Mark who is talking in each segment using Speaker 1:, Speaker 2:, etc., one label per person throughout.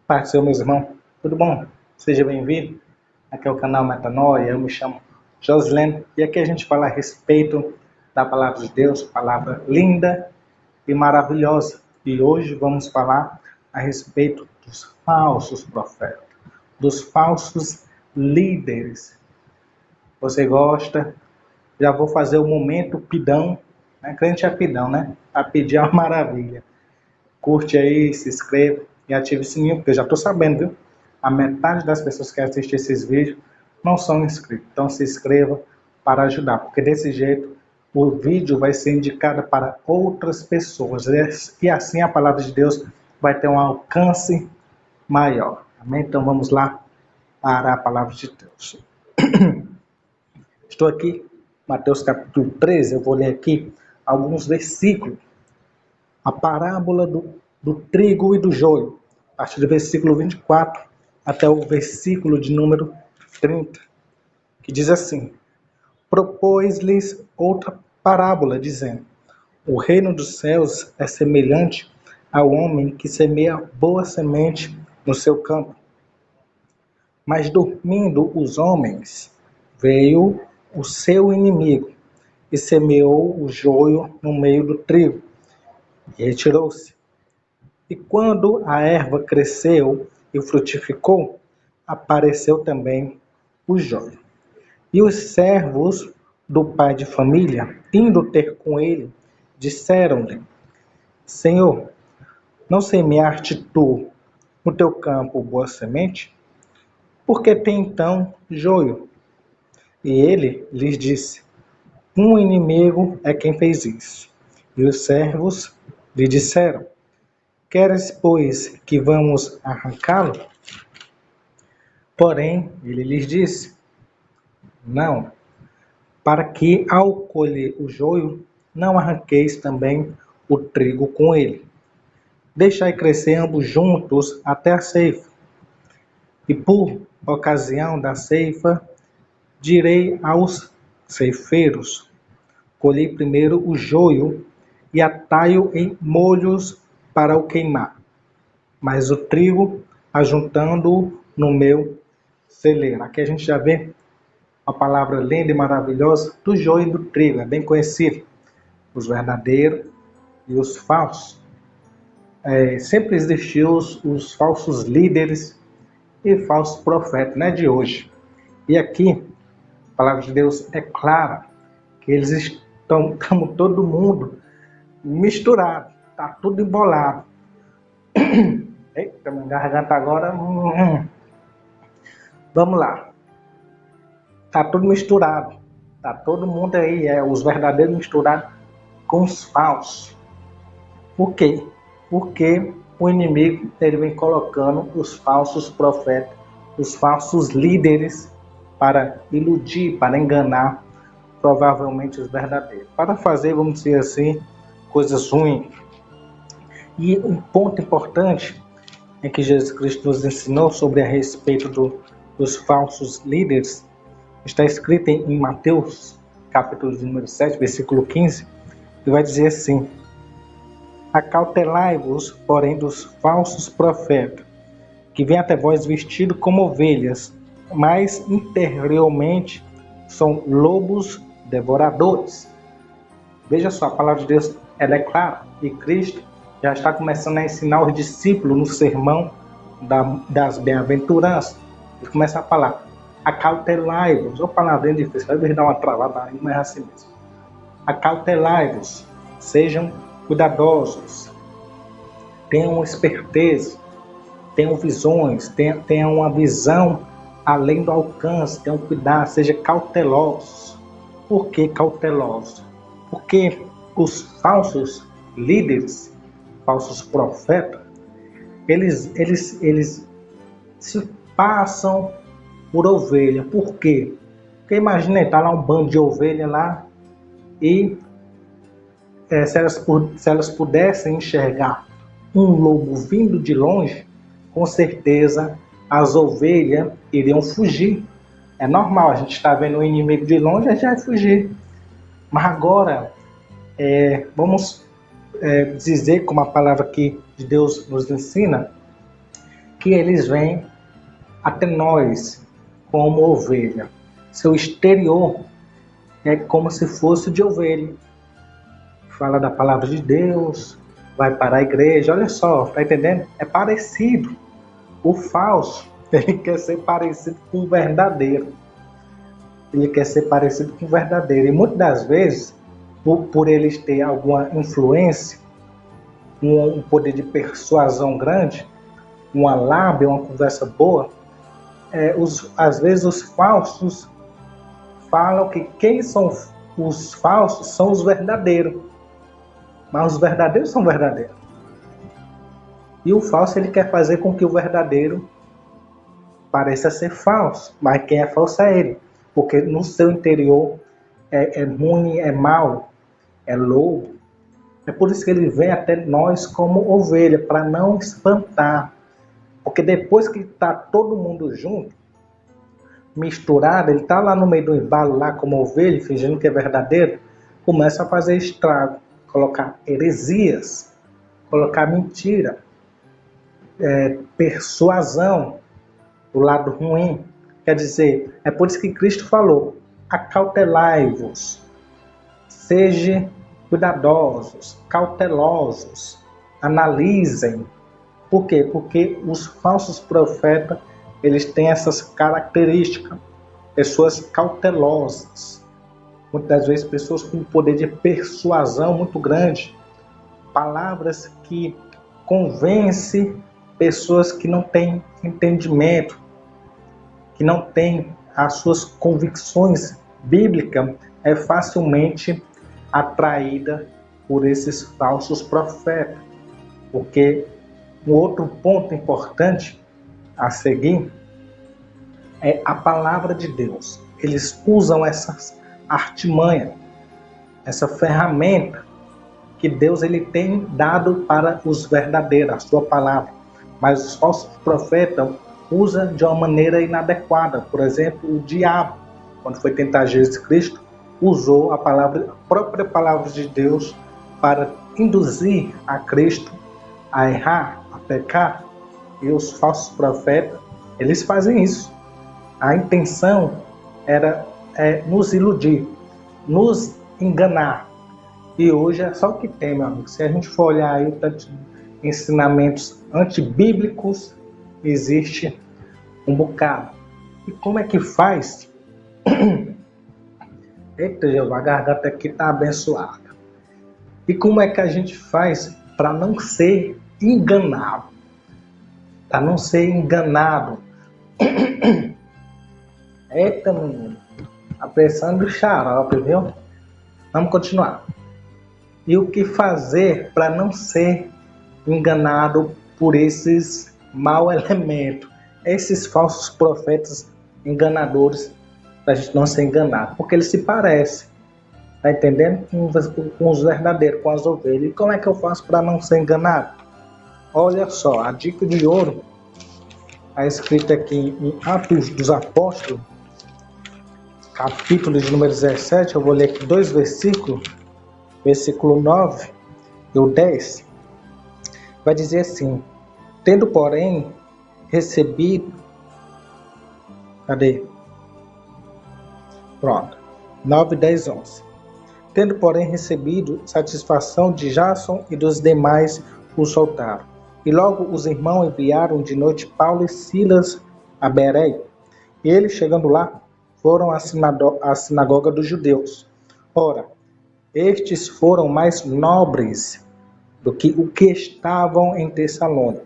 Speaker 1: Pai do Senhor, meus irmãos, tudo bom? Seja bem-vindo. Aqui é o canal Metanoia, eu me chamo Joslene e aqui a gente fala a respeito da Palavra de Deus, palavra linda e maravilhosa. E hoje vamos falar a respeito dos falsos profetas, dos falsos líderes. Você gosta? Já vou fazer o momento pidão, né? Crente é pidão, né? A pedir é uma maravilha. Curte aí, se inscreva e ative o sininho, porque eu já estou sabendo, viu? A metade das pessoas que assistem esses vídeos não são inscritos. Então se inscreva para ajudar, porque desse jeito o vídeo vai ser indicado para outras pessoas. E assim a palavra de Deus vai ter um alcance maior. Amém? Então vamos lá para a palavra de Deus. Estou aqui, Mateus capítulo 13, eu vou ler aqui alguns versículos. A parábola do trigo e do joio, a partir do versículo 24 até o versículo de número 30, que diz assim: propôs-lhes outra parábola, dizendo: o reino dos céus é semelhante ao homem que semeia boa semente no seu campo. Mas dormindo os homens, veio o seu inimigo e semeou o joio no meio do trigo, e retirou-se. E quando a erva cresceu e frutificou, apareceu também o joio. E os servos do pai de família, indo ter com ele, disseram-lhe: Senhor, não semeaste tu no teu campo boa semente? Por que tem então joio? E ele lhes disse: um inimigo é quem fez isso. E os servos lhe disseram: queres, pois, que vamos arrancá-lo? Porém, ele lhes disse: não, para que, ao colher o joio, não arranqueis também o trigo com ele. Deixai crescer ambos juntos até a ceifa. E por ocasião da ceifa, direi aos ceifeiros: colhei primeiro o joio e atai-o em molhos para o queimar, mas o trigo ajuntando-o no meu celeiro. Aqui a gente já vê a palavra linda e maravilhosa do joio e do trigo, é bem conhecido. Os verdadeiros e os falsos. Sempre existiu os falsos líderes e falsos profetas, não é de hoje. E aqui, a palavra de Deus é clara, que eles estamos todo mundo misturado, está tudo embolado. Eita, minha garganta agora. Vamos lá. Está tudo misturado. Está todo mundo aí, os verdadeiros misturados com os falsos. Por quê? Porque o inimigo ele vem colocando os falsos profetas, os falsos líderes para iludir, para enganar provavelmente os verdadeiros. Para fazer, vamos dizer assim, coisas ruins. E um ponto importante é que Jesus Cristo nos ensinou sobre a respeito dos falsos líderes. Está escrito em Mateus, capítulo número 7, versículo 15, e vai dizer assim: acautelai-vos, porém, dos falsos profetas, que vêm até vós vestidos como ovelhas, mas interiormente são lobos devoradores. Veja só, a palavra de Deus ela é clara, e Cristo já está começando a ensinar os discípulos no sermão das bem-aventuranças. Ele começa a falar: acautelai-vos, ou palavrinha difícil, vai dar uma travada aí, mas é assim mesmo. Acautelai-vos, sejam cuidadosos, tenham esperteza, tenham visões, tenham uma visão além do alcance, tenham cuidado, sejam cautelosos. Por que cautelosos? Porque os falsos líderes, falsos profetas, eles se passam por ovelha. Por quê? Porque imagina, está lá um bando de ovelha lá e se elas pudessem enxergar um lobo vindo de longe, com certeza as ovelhas iriam fugir. É normal, a gente está vendo o inimigo de longe, a gente vai fugir. Mas agora, vamos dizer, como a palavra aqui de Deus nos ensina, que que eles vêm até nós como ovelha. Seu exterior é como se fosse de ovelha. Fala da palavra de Deus, vai para a igreja, olha só, tá entendendo? É parecido. O falso, ele quer ser parecido com o verdadeiro. Ele quer ser parecido com o verdadeiro. E muitas das vezes, por eles ter alguma influência, um poder de persuasão grande, uma lábia, uma conversa boa, às vezes os falsos falam que quem são os falsos são os verdadeiros. Mas os verdadeiros são verdadeiros. E o falso, ele quer fazer com que o verdadeiro pareça ser falso. Mas quem é falso é ele. Porque no seu interior é ruim, é mau, é lobo. É por isso que ele vem até nós como ovelha, para não espantar. Porque depois que está todo mundo junto, misturado, ele está lá no meio do embalo, lá como ovelha, fingindo que é verdadeiro, começa a fazer estrago, colocar heresias, colocar mentira, persuasão, do lado ruim. Quer dizer, é por isso que Cristo falou: acautelai-vos, sejam cuidadosos, cautelosos, analisem. Por quê? Porque os falsos profetas, eles têm essas características, pessoas cautelosas, muitas vezes pessoas com poder de persuasão muito grande, palavras que convencem pessoas que não têm entendimento, que não têm as suas convicções bíblicas, é facilmente atraída por esses falsos profetas. Porque um outro ponto importante a seguir é a palavra de Deus. Eles usam essas artimanhas, essa ferramenta que Deus ele tem dado para os verdadeiros, a sua palavra. Mas os falsos profetas usam de uma maneira inadequada. Por exemplo, o diabo, quando foi tentar Jesus Cristo, usou a própria palavra de Deus para induzir a Cristo a errar, a pecar. E os falsos profetas, eles fazem isso. A intenção era nos iludir, nos enganar. E hoje é só o que tem, meu amigo. Se a gente for olhar aí tantos ensinamentos antibíblicos, existe um bocado. E como é que faz? Eita, Jeová, a garganta aqui está abençoada. E como é que a gente faz para não ser enganado? Para não ser enganado. Eita, menino. A pressão do xarope, viu? Vamos continuar. E o que fazer para não ser enganado por esses mau elementos, esses falsos profetas enganadores, para a gente não ser enganado? Porque eles se parecem, tá entendendo? Com os verdadeiros, com as ovelhas. E como é que eu faço para não ser enganado? Olha só, a dica de ouro está escrita aqui em Atos dos Apóstolos, capítulo de número 17, eu vou ler aqui 2 versículos, versículo 9 e o 10, vai dizer assim: tendo, porém, recebido... Cadê? Pronto. 9, 10, 11. Tendo, porém, recebido satisfação de Jason e dos demais, o soltaram. E logo os irmãos enviaram de noite Paulo e Silas a Bereia. E eles, chegando lá, foram à sinagoga dos judeus. Ora, estes foram mais nobres do que o que estavam em Tessalônica,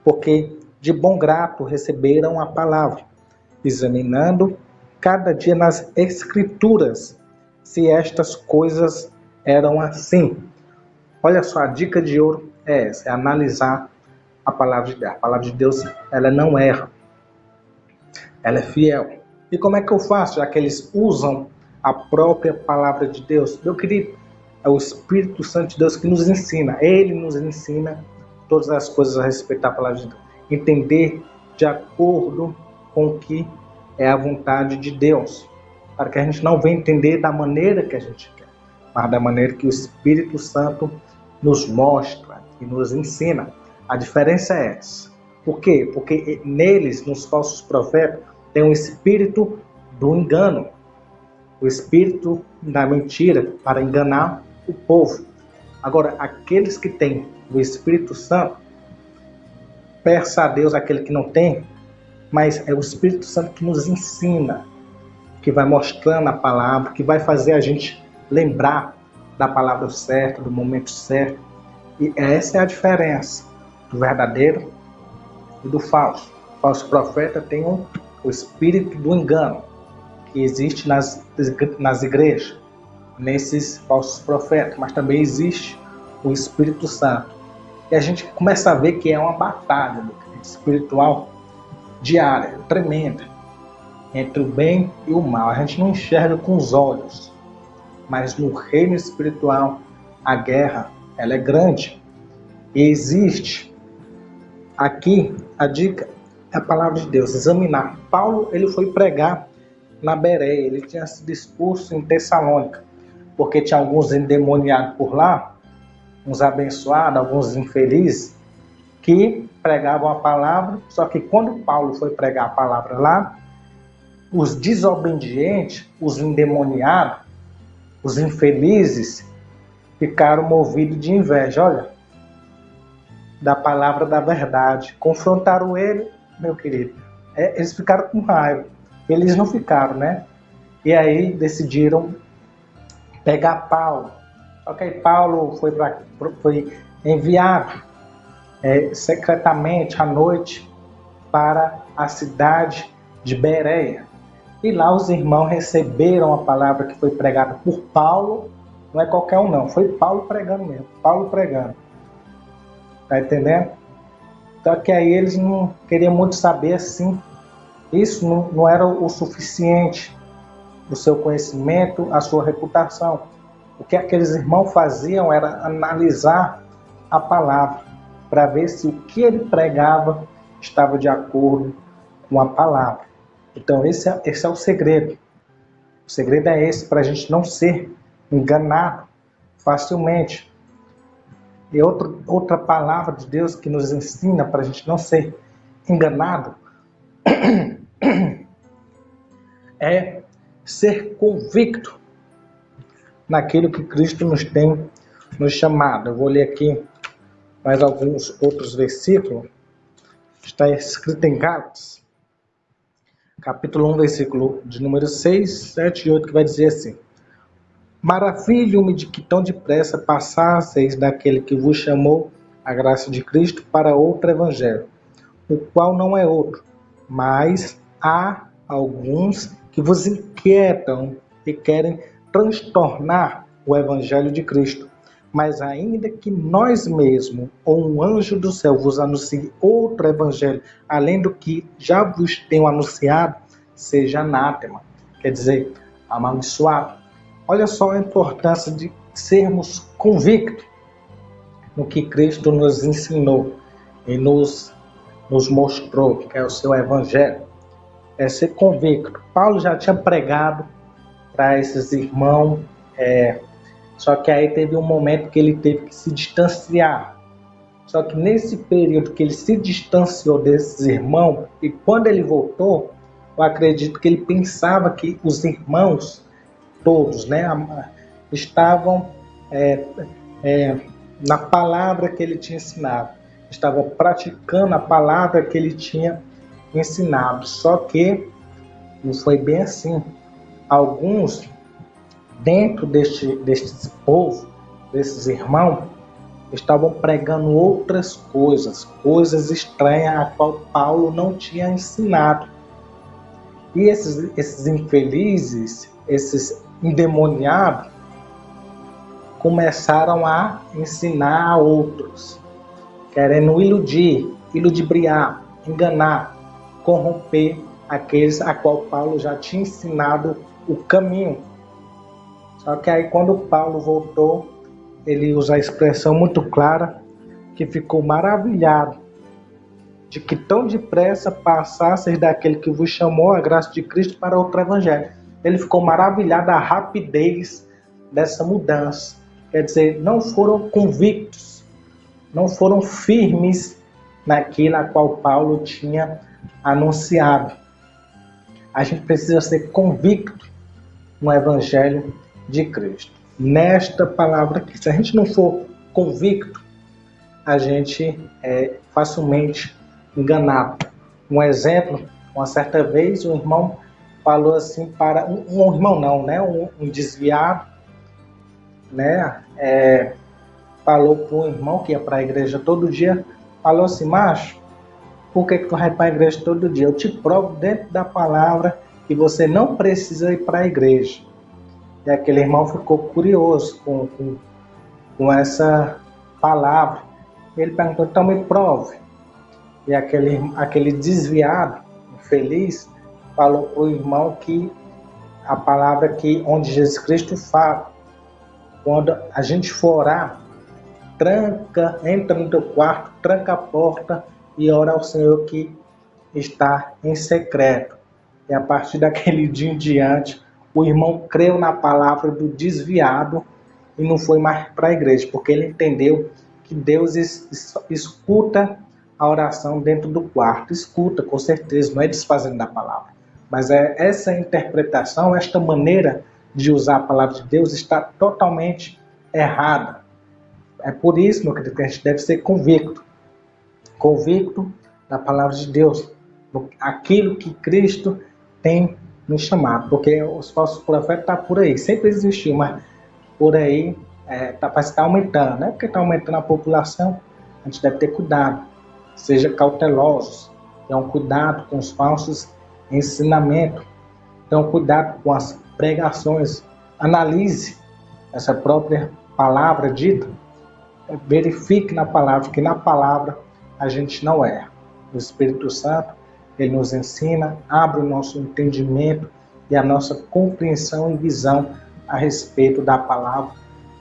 Speaker 1: porque de bom grado receberam a palavra, examinando cada dia nas Escrituras se estas coisas eram assim. Olha só, a dica de ouro é essa, é analisar a palavra de Deus. A palavra de Deus, ela não erra, ela é fiel. E como é que eu faço, já que eles usam a própria palavra de Deus? Meu querido, é o Espírito Santo de Deus que nos ensina. Ele nos ensina todas as coisas a respeito da palavra de Deus. Entender de acordo com o que é a vontade de Deus. Para que a gente não venha entender da maneira que a gente quer, mas da maneira que o Espírito Santo nos mostra e nos ensina. A diferença é essa. Por quê? Porque neles, nos falsos profetas, tem um espírito do engano, o espírito da mentira para enganar o povo. Agora, aqueles que têm o Espírito Santo, peça a Deus aquele que não tem, mas é o Espírito Santo que nos ensina, que vai mostrando a palavra, que vai fazer a gente lembrar da palavra certa, do momento certo. E essa é a diferença do verdadeiro e do falso. O falso profeta tem o espírito do engano, que existe nas igrejas, nesses falsos profetas, mas também existe o Espírito Santo. E a gente começa a ver que é uma batalha espiritual diária, tremenda, entre o bem e o mal. A gente não enxerga com os olhos, mas no reino espiritual a guerra ela é grande. E existe aqui a dica, é a palavra de Deus, examinar. Paulo ele foi pregar na Bereia, ele tinha sido expulso em Tessalônica, porque tinha alguns endemoniados por lá, uns abençoados, alguns infelizes, que pregavam a palavra, só que quando Paulo foi pregar a palavra lá, os desobedientes, os endemoniados, os infelizes, ficaram movidos de inveja, olha, da palavra da verdade. Confrontaram ele, meu querido, eles ficaram com raiva, eles não ficaram, né? E aí decidiram pegar Paulo. Ok, Paulo foi enviado secretamente à noite para a cidade de Bereia. E lá os irmãos receberam a palavra que foi pregada por Paulo. Não é qualquer um não, foi Paulo pregando mesmo, Paulo pregando. Tá entendendo? Então que aí eles não queriam muito saber assim. Isso não era o suficiente, o seu conhecimento, a sua reputação. O que aqueles irmãos faziam era analisar a palavra, para ver se o que ele pregava estava de acordo com a palavra. Então esse é o segredo. O segredo é esse, para a gente não ser enganado facilmente. E outra palavra de Deus que nos ensina para a gente não ser enganado é ser convicto naquilo que Cristo nos tem nos chamado. Eu vou ler aqui mais alguns outros versículos. Está escrito em Gálatas, capítulo 1, versículo de número 6, 7 e 8, que vai dizer assim: maravilho-me de que tão depressa passasseis daquele que vos chamou a graça de Cristo para outro evangelho, o qual não é outro, mas há alguns que vos inquietam e querem transtornar o evangelho de Cristo. Mas ainda que nós mesmos, ou um anjo do céu, vos anuncie outro evangelho, além do que já vos tenho anunciado, seja anátema, quer dizer, amaldiçoado. Olha só a importância de sermos convictos no que Cristo nos ensinou e nos mostrou, que é o seu evangelho. É ser convicto. Paulo já tinha pregado para esses irmãos, só que aí teve um momento que ele teve que se distanciar. Só que nesse período que ele se distanciou desses irmãos, e quando ele voltou, eu acredito que ele pensava que os irmãos todos, né, estavam na palavra que ele tinha ensinado, estavam praticando a palavra que ele tinha ensinado. Só que não foi bem assim. Alguns dentro deste povo, desses irmãos, estavam pregando outras coisas estranhas a qual Paulo não tinha ensinado. E esses infelizes, esses endemoniados, começaram a ensinar a outros, querendo iludir, ludibriar, enganar, corromper aqueles a qual Paulo já tinha ensinado o caminho. Só que aí quando Paulo voltou, ele usa a expressão muito clara, que ficou maravilhado de que tão depressa passasseis daquele que vos chamou a graça de Cristo para outro evangelho. Ele ficou maravilhado da rapidez dessa mudança. Quer dizer, não foram convictos, não foram firmes naquilo a qual Paulo tinha anunciado. A gente precisa ser convicto no Evangelho de Cristo. Nesta palavra aqui, se a gente não for convicto, a gente é facilmente enganado. Um exemplo, uma certa vez um irmão falou assim para um irmão não, né, um desviado, né, falou para um irmão que ia para a igreja todo dia, falou assim: macho, por que tu vai para a igreja todo dia? Eu te provo dentro da palavra que você não precisa ir para a igreja. E aquele irmão ficou curioso com essa palavra. Ele perguntou: então me prove. E aquele desviado, infeliz, falou para o irmão que a palavra que onde Jesus Cristo fala, quando a gente for orar, entra no teu quarto, tranca a porta e ora ao Senhor que está em secreto. E a partir daquele dia em diante, o irmão creu na palavra do desviado e não foi mais para a igreja, porque ele entendeu que Deus escuta a oração dentro do quarto. Escuta, com certeza, não é desfazendo da palavra. Mas essa interpretação, esta maneira de usar a palavra de Deus está totalmente errada. É por isso, meu querido, que a gente deve ser convicto. Convicto da palavra de Deus. Aquilo que Cristo tem nos chamado. Porque os falsos profetas estão por aí. Sempre existiu, mas por aí parece que está aumentando. Não é porque está aumentando a população, a gente deve ter cuidado. Seja cautelosos. Tenham cuidado com os falsos ensinamentos. Tenham cuidado com as pregações. Analise essa própria palavra dita. Verifique na palavra, que na palavra a gente não erra. O Espírito Santo, ele nos ensina, abre o nosso entendimento e a nossa compreensão e visão a respeito da palavra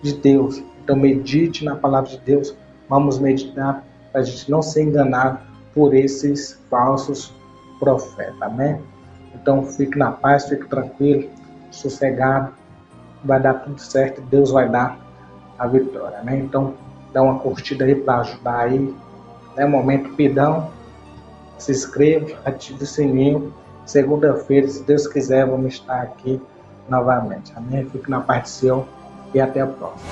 Speaker 1: de Deus. Então medite na palavra de Deus, vamos meditar para a gente não ser enganado por esses falsos profetas, amém? Então fique na paz, fique tranquilo, sossegado, vai dar tudo certo, Deus vai dar a vitória, né? Então dá uma curtida aí para ajudar aí, né? Momento Pidão, se inscreva, ative o sininho. Segunda-feira, se Deus quiser, vamos estar aqui novamente, amém? Fique na paz do Senhor e até a próxima.